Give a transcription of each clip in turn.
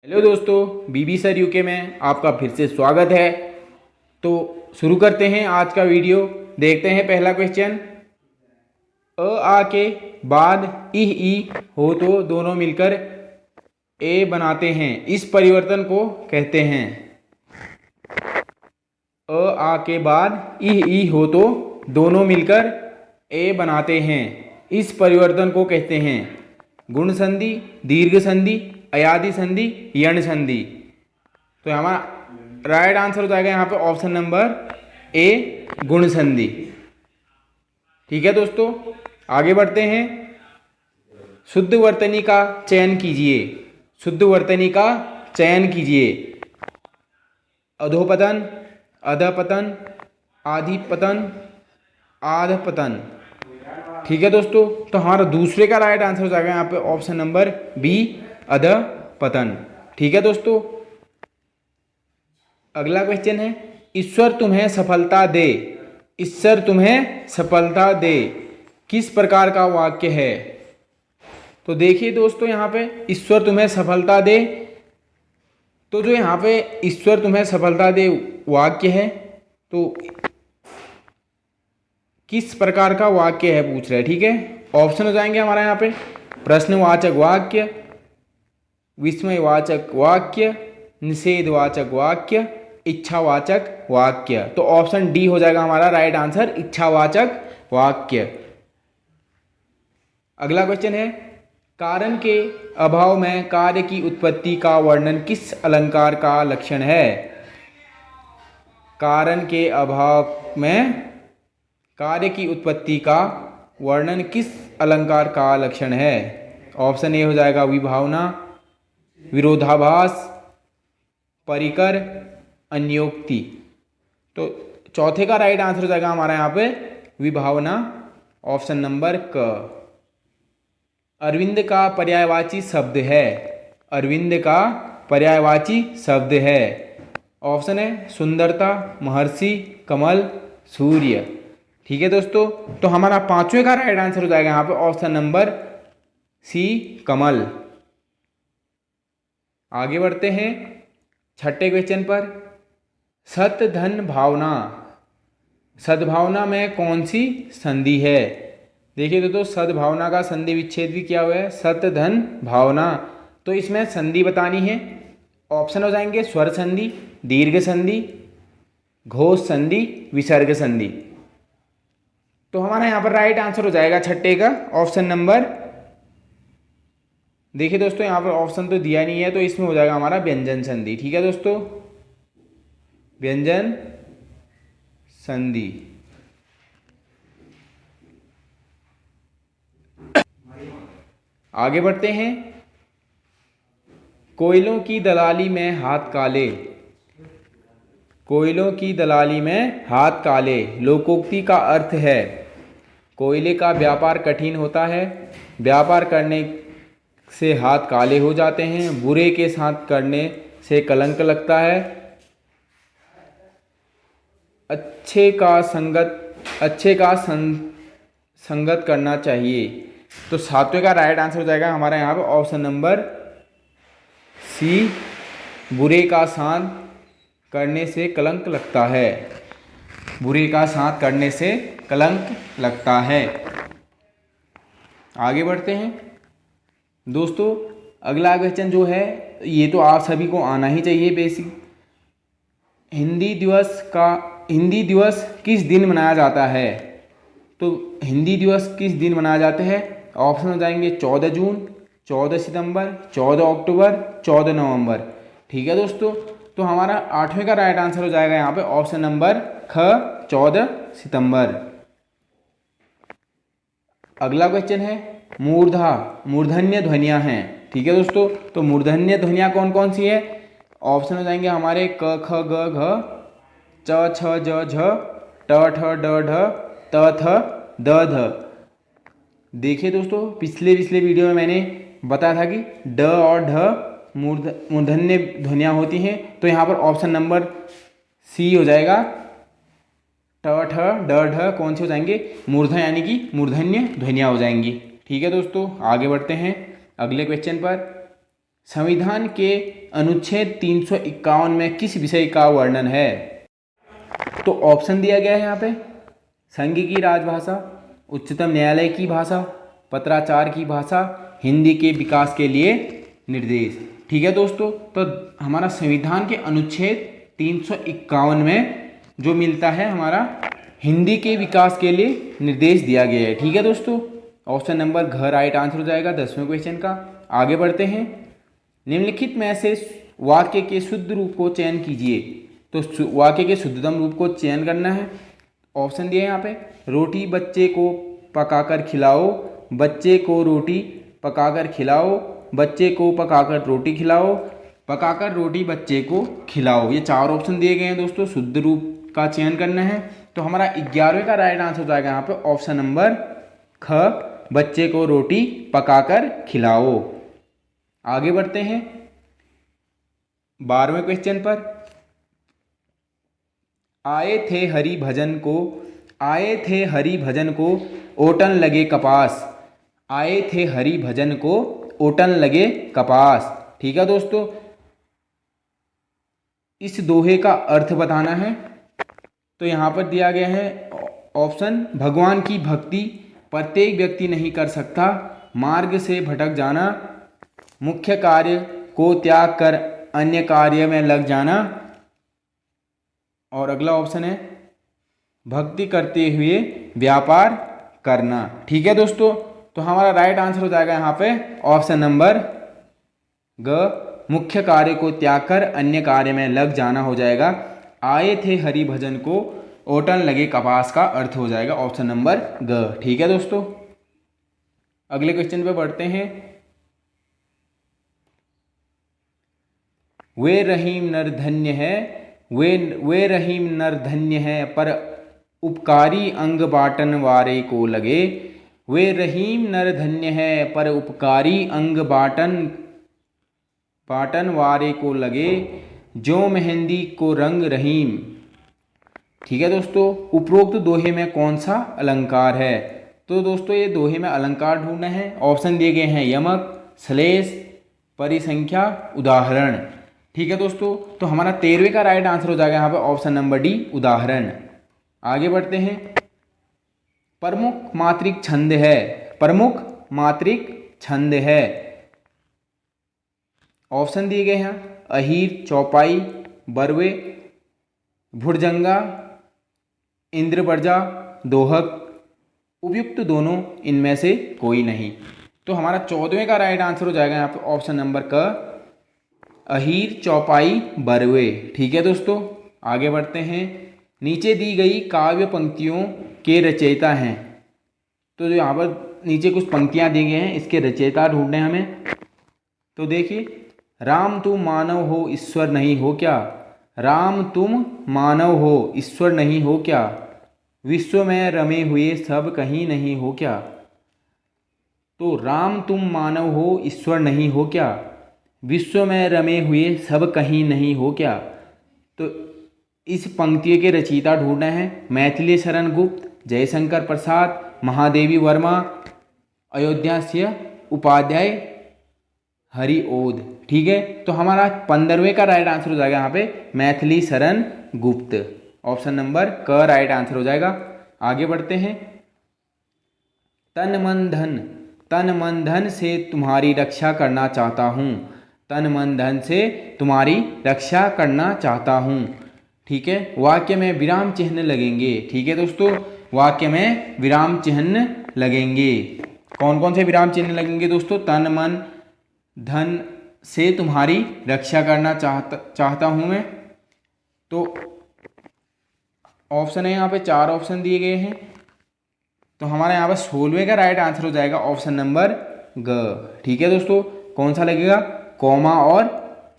Hello दोस्तों, बीबी sir UK में आपका फिर से स्वागत है। तो शुरू करते हैं आज का वीडियो। देखते हैं पहला क्वेश्चन। अ आ के बाद इह ई हो तो दोनों मिलकर ए बनाते हैं, इस परिवर्तन को कहते हैं। अ आ के बाद इह ई हो तो दोनों मिलकर ए बनाते हैं, इस परिवर्तन को कहते हैं। गुण संधि, दीर्घ संधि, अयादि संधि, यण संधि। तो हमारा राइट आंसर हो जाएगा यहाँ पे ऑप्शन नंबर ए, गुण संधि। ठीक है दोस्तों, आगे बढ़ते हैं। शुद्ध वर्तनी का चयन कीजिए। शुद्ध वर्तनी का चयन कीजिए। अधोपतन, अधपतन, आधिपतन, आधपतन। ठीक है दोस्तों, तो हमारा दूसरे का राइट आंसर हो जाएगा यहाँ पे ऑप्शन नंबर बी, अधपतन। ठीक है दोस्तों, अगला क्वेश्चन है। ईश्वर तुम्हें सफलता दे। ईश्वर तुम्हें सफलता दे किस प्रकार का वाक्य है? तो देखिए दोस्तों, यहाँ पे ईश्वर तुम्हें सफलता दे, तो जो यहाँ पे ईश्वर तुम्हें सफलता दे वाक्य है, तो किस प्रकार का वाक्य है पूछ रहा है। ठीक है, ऑप्शन हो जाएंगे हमारा यहाँ पे प्रश्नवाचक वाक्य, विस्मयवाचक वाक्य, निषेधवाचक वाक्य, इच्छावाचक वाक्य। तो ऑप्शन डी हो जाएगा हमारा राइट आंसर, इच्छावाचक वाक्य। अगला क्वेश्चन है। कारण के अभाव में कार्य की उत्पत्ति का वर्णन किस अलंकार का लक्षण है? कारण के अभाव में कार्य की उत्पत्ति का वर्णन किस अलंकार का लक्षण है? ऑप्शन ए हो जाएगा विभावना, विरोधाभास, परिकर, अन्योक्ति। तो चौथे का राइट आंसर हो जाएगा हमारा यहाँ पे विभावना, ऑप्शन नंबर क। अरविंद का पर्यायवाची शब्द है। अरविंद का पर्यायवाची शब्द है। ऑप्शन है सुंदरता, महर्षि, कमल, सूर्य। ठीक है दोस्तों, तो हमारा पांचवें का राइट आंसर हो जाएगा यहाँ पे ऑप्शन नंबर सी, कमल। आगे बढ़ते हैं छठे क्वेश्चन पर। सत धन भावना, सद्भावना में कौन सी संधि है? देखिए दोस्तों, सद्भावना का संधि विच्छेद भी किया हुआ है, सत धन भावना। तो इसमें संधि बतानी है। ऑप्शन हो जाएंगे स्वर संधि, दीर्घ संधि, घोष संधि, विसर्ग संधि। तो हमारा यहाँ पर राइट आंसर हो जाएगा छठे का ऑप्शन नंबर। देखिए दोस्तों, यहाँ पर ऑप्शन तो दिया नहीं है, तो इसमें हो जाएगा हमारा व्यंजन संधि। ठीक है दोस्तों, व्यंजन संधि। आगे बढ़ते हैं। कोयलों की दलाली में हाथ काले। कोयलों की दलाली में हाथ काले लोकोक्ति का अर्थ है। कोयले का व्यापार कठिन होता है, व्यापार करने से हाथ काले हो जाते हैं, बुरे के साथ करने से कलंक लगता है, अच्छे का संगत करना चाहिए। तो सातवें का राइट आंसर हो जाएगा हमारा यहाँ पे ऑप्शन नंबर सी, बुरे का साथ करने से कलंक लगता है। बुरे का साथ करने से कलंक लगता है। आगे बढ़ते हैं दोस्तों। अगला क्वेश्चन जो है, ये तो आप सभी को आना ही चाहिए बेसिक। हिंदी दिवस किस दिन मनाया जाता है? तो हिंदी दिवस किस दिन मनाया जाता है? ऑप्शन हो जाएंगे 14 जून, 14 सितंबर, 14 अक्टूबर, 14 नवंबर। ठीक है दोस्तों, तो हमारा आठवें का राइट आंसर हो जाएगा यहाँ पे ऑप्शन नंबर ख, 14 सितंबर। अगला क्वेश्चन है। मूर्धन्य ध्वनियाँ हैं। ठीक है दोस्तों, तो मूर्धन्य ध्वनियाँ कौन कौन सी है? ऑप्शन हो जाएंगे हमारे क, ख, ग, घ, च, छ, ज, झ, ट, ठ, ड, ढ, त, थ, द, ध। देखिए दोस्तों, पिछले वीडियो में मैंने बताया था कि ड और ढ मूर्धन्य ध्वनियाँ होती हैं। तो यहाँ पर ऑप्शन नंबर सी हो जाएगा, ट, ठ, ड, ढ कौन से हो जाएंगे? मूर्धन्य, यानी कि मूर्धन्य ध्वनियाँ हो जाएंगी। ठीक है दोस्तों, आगे बढ़ते हैं अगले क्वेश्चन पर। संविधान के अनुच्छेद 351 में किस विषय का वर्णन है? तो ऑप्शन दिया गया है यहाँ पे, संघ की राजभाषा, उच्चतम न्यायालय की भाषा, पत्राचार की भाषा, हिंदी के विकास के लिए निर्देश। ठीक है दोस्तों, तो हमारा संविधान के अनुच्छेद 351 में जो मिलता है हमारा हिंदी के विकास के लिए निर्देश दिया गया है। ठीक है दोस्तों, ऑप्शन नंबर घ राइट आंसर हो जाएगा 10वें क्वेश्चन का। आगे बढ़ते हैं। निम्नलिखित में से वाक्य के शुद्ध रूप को चयन कीजिए। तो वाक्य के शुद्धतम रूप को चयन करना है। ऑप्शन दिए यहाँ पे, रोटी बच्चे को पकाकर खिलाओ, बच्चे को रोटी पकाकर खिलाओ, बच्चे को पकाकर रोटी खिलाओ, पकाकर रोटी बच्चे को खिलाओ। ये 4 ऑप्शन दिए गए हैं दोस्तों, शुद्ध रूप का चयन करना है। तो हमारा 11वें का राइट आंसर हो जाएगा यहाँ पे ऑप्शन नंबर ख, बच्चे को रोटी पकाकर खिलाओ। आगे बढ़ते हैं 12वें क्वेश्चन पर। आए थे हरि भजन को, आए थे हरि भजन को ओटन लगे कपास, आए थे हरि भजन को ओटन लगे कपास। ठीक है दोस्तों, इस दोहे का अर्थ बताना है। तो यहाँ पर दिया गया है ऑप्शन, भगवान की भक्ति प्रत्येक व्यक्ति नहीं कर सकता, मार्ग से भटक जाना, मुख्य कार्य को त्याग कर अन्य कार्य में लग जाना, और अगला ऑप्शन है भक्ति करते हुए व्यापार करना। ठीक है दोस्तों, तो हमारा राइट आंसर हो जाएगा यहाँ पे ऑप्शन नंबर ग, मुख्य कार्य को त्याग कर अन्य कार्य में लग जाना हो जाएगा। आए थे हरि भजन को ओटन लगे कपास का अर्थ हो जाएगा ऑप्शन नंबर ग। ठीक है दोस्तों, अगले क्वेश्चन पे बढ़ते हैं। वे रहीम नर धन्य है, वे रहीम नर धन्य है पर उपकारी अंग बाटन वारे को लगे, वे रहीम नर धन्य है पर उपकारी अंग बाटन वारे को लगे, जो मेहंदी को रंग रहीम। ठीक है दोस्तों, उपरोक्त दोहे में कौन सा अलंकार है? तो दोस्तों ये दोहे में अलंकार ढूंढना है। ऑप्शन दिए गए हैं यमक, श्लेष, परिसंख्या, उदाहरण। ठीक है दोस्तों, तो हमारा 13वें का राइट आंसर हो जाएगा यहाँ पे ऑप्शन नंबर डी, उदाहरण। आगे बढ़ते हैं। प्रमुख मात्रिक छंद है, प्रमुख मात्रिक छंद है। ऑप्शन दिए गए हैं अहीर, चौपाई, बरवे, भुजंगा, इंद्रप्रजा, दोहक। उपयुक्त दोनों इनमें से कोई नहीं। तो हमारा 14वें का राइट आंसर हो जाएगा यहाँ पे ऑप्शन नंबर क, अहीर, चौपाई, बरवे। ठीक है दोस्तों, आगे बढ़ते हैं। नीचे दी गई काव्य पंक्तियों के रचयिता हैं। तो जो यहाँ पर नीचे कुछ पंक्तियाँ दी गई हैं, इसके रचयिता ढूंढने हमें। तो देखिए, राम तुम मानव हो ईश्वर नहीं हो क्या, राम तुम मानव हो ईश्वर नहीं हो क्या, विश्व में रमे हुए सब कहीं नहीं हो क्या। तो राम तुम मानव हो ईश्वर नहीं हो क्या, विश्व में रमे हुए सब कहीं नहीं हो क्या। तो इस पंक्ति के रचयिता ढूंढना है। मैथिली शरण गुप्त, जयशंकर प्रसाद, महादेवी वर्मा, अयोध्या से उपाध्याय, हरिओद। ठीक है, तो हमारा 15वें का राइट आंसर हो जाएगा यहाँ पे मैथिली शरण गुप्त। ऑप्शन नंबर क राइट आंसर हो जाएगा। आगे बढ़ते हैं। तन मन धन से तुम्हारी रक्षा करना चाहता हूँ, तन मन धन से तुम्हारी रक्षा करना चाहता हूँ। ठीक है, वाक्य में विराम चिन्ह लगेंगे। ठीक है दोस्तों, वाक्य में विराम चिन्ह लगेंगे। कौन कौन से विराम चिन्ह लगेंगे दोस्तों? तन मन धन से तुम्हारी रक्षा करना चाहता हूँ मैं। तो ऑप्शन है यहाँ पे 4 ऑप्शन दिए गए हैं। तो हमारे यहाँ पर 16वें का राइट आंसर हो जाएगा ऑप्शन नंबर ग। ठीक है दोस्तों, कौन सा लगेगा? कॉमा और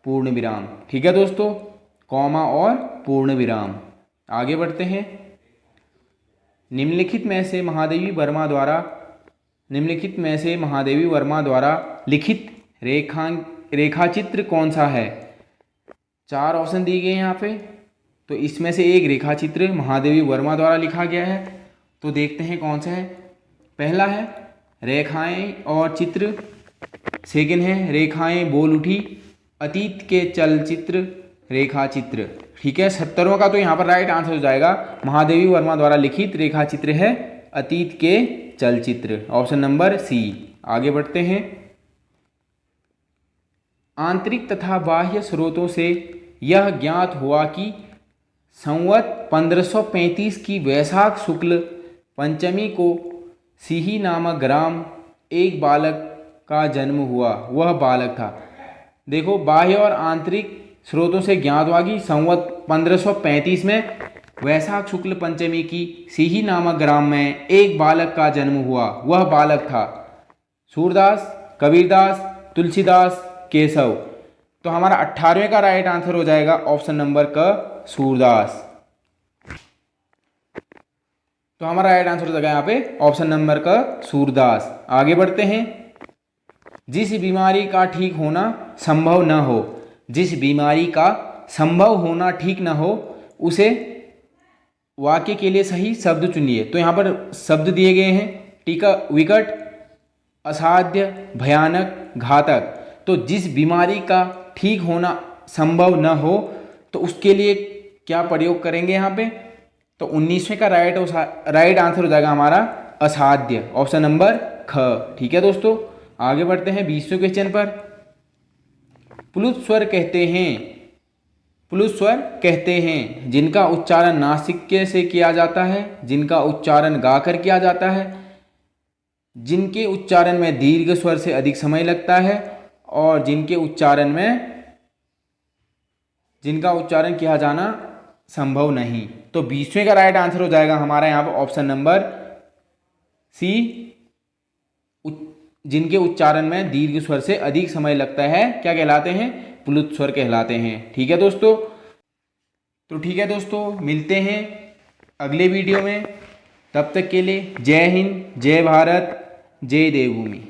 पूर्ण विराम। ठीक है दोस्तों, कॉमा और पूर्ण विराम। आगे बढ़ते हैं। निम्नलिखित में से महादेवी वर्मा द्वारा लिखित रेखाचित्र कौन सा है? 4 ऑप्शन दिए गए हैं यहाँ पे। तो इसमें से एक रेखाचित्र महादेवी वर्मा द्वारा लिखा गया है। तो देखते हैं कौन सा है। पहला है रेखाएं और चित्र सेकंड है रेखाएं बोल उठी, अतीत के चलचित्र रेखाचित्र। ठीक है, 70वां का तो यहाँ पर राइट आंसर हो जाएगा, महादेवी वर्मा द्वारा लिखित रेखाचित्र है अतीत के चलचित्र, ऑप्शन नंबर सी। आगे बढ़ते हैं। आंतरिक तथा बाह्य स्रोतों से यह ज्ञात हुआ कि संवत 1535 की वैशाख शुक्ल पंचमी को सिही नामक ग्राम एक बालक का जन्म हुआ, वह बालक था। देखो, बाह्य और आंतरिक स्रोतों से ज्ञात हुआ कि संवत 1535 में वैशाख शुक्ल पंचमी की सिही नामक ग्राम में एक बालक का जन्म हुआ, वह बालक था सूरदास, कबीरदास, तुलसीदास, केशव। तो हमारा 18वें का राइट आंसर हो जाएगा ऑप्शन नंबर क सूरदास। तो हमारा राइट आंसर हो जाएगा यहाँ पे ऑप्शन नंबर क सूरदास। आगे बढ़ते हैं। जिस बीमारी का ठीक होना संभव न हो, जिस बीमारी का संभव होना ठीक न हो, उसे वाक्य के लिए सही शब्द चुनिए। तो यहाँ पर शब्द दिए गए हैं, टीका विकट, असाध्य, भयानक, घातक। तो जिस बीमारी का ठीक होना संभव न हो, तो उसके लिए क्या प्रयोग करेंगे यहाँ पे? तो 19वें का राइट आंसर हो जाएगा हमारा असाध्य, ऑप्शन नंबर ख। ठीक है दोस्तों, आगे बढ़ते हैं 20वें क्वेश्चन पर। प्लुत स्वर कहते हैं, प्लुत स्वर कहते हैं जिनका उच्चारण नासिक्य से किया जाता है, जिनका उच्चारण गाकर किया जाता है, जिनके उच्चारण में दीर्घ स्वर से अधिक समय लगता है, और जिनके उच्चारण किया जाना संभव नहीं। तो 20वें का राइट आंसर हो जाएगा हमारा यहाँ पर ऑप्शन नंबर सी, जिनके उच्चारण में दीर्घ स्वर से अधिक समय लगता है, क्या कहलाते हैं? प्लुत स्वर कहलाते हैं। ठीक है दोस्तों, तो ठीक है दोस्तों, मिलते हैं अगले वीडियो में। तब तक के लिए जय हिंद, जय भारत, जय देवभूमि।